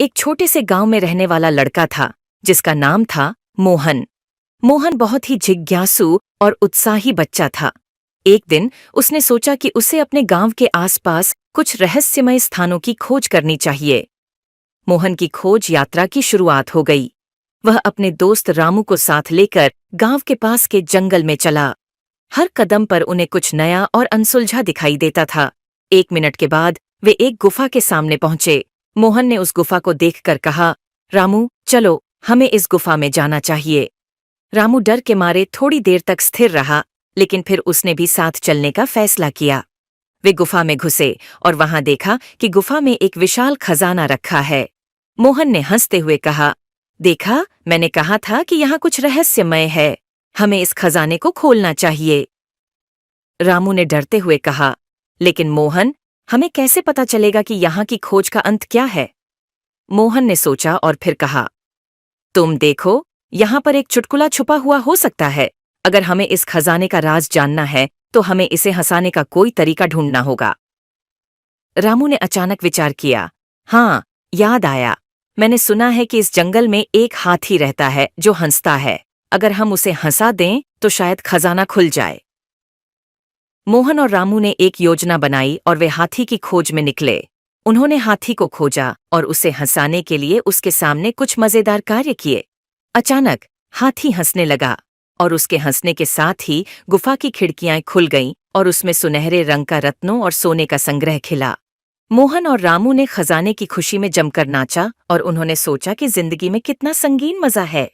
एक छोटे से गांव में रहने वाला लड़का था जिसका नाम था मोहन। मोहन बहुत ही जिज्ञासु और उत्साही बच्चा था। एक दिन उसने सोचा कि उसे अपने गांव के आसपास कुछ रहस्यमय स्थानों की खोज करनी चाहिए। मोहन की खोज यात्रा की शुरुआत हो गई। वह अपने दोस्त रामू को साथ लेकर गांव के पास के जंगल में चला। हर कदम पर उन्हें कुछ नया और अनसुलझा दिखाई देता था। 1 मिनट के बाद वे एक गुफा के सामने पहुंचे। मोहन ने उस गुफा को देखकर कहा, रामू चलो, हमें इस गुफा में जाना चाहिए। रामू डर के मारे थोड़ी देर तक स्थिर रहा, लेकिन फिर उसने भी साथ चलने का फैसला किया। वे गुफा में घुसे और वहां देखा कि गुफा में एक विशाल खजाना रखा है। मोहन ने हंसते हुए कहा, देखा, मैंने कहा था कि यहाँ कुछ रहस्यमय है। हमें इस खजाने को खोलना चाहिए। रामू ने डरते हुए कहा, लेकिन मोहन, हमें कैसे पता चलेगा कि यहाँ की खोज का अंत क्या है? मोहन ने सोचा और फिर कहा, तुम देखो, यहाँ पर एक चुटकुला छुपा हुआ हो सकता है। अगर हमें इस खजाने का राज जानना है तो हमें इसे हंसाने का कोई तरीका ढूंढना होगा। रामू ने अचानक विचार किया, हाँ, याद आया, मैंने सुना है कि इस जंगल में एक हाथी रहता है जो हंसता है। अगर हम उसे हंसा दें तो शायद खजाना खुल जाए। मोहन और रामू ने एक योजना बनाई और वे हाथी की खोज में निकले। उन्होंने हाथी को खोजा और उसे हंसाने के लिए उसके सामने कुछ मजेदार कार्य किए। अचानक हाथी हंसने लगा और उसके हंसने के साथ ही गुफा की खिड़कियां खुल गईं और उसमें सुनहरे रंग का रत्नों और सोने का संग्रह खिला। मोहन और रामू ने खजाने की खुशी में जमकर नाचा और उन्होंने सोचा कि जिंदगी में कितना संगीन मजा है।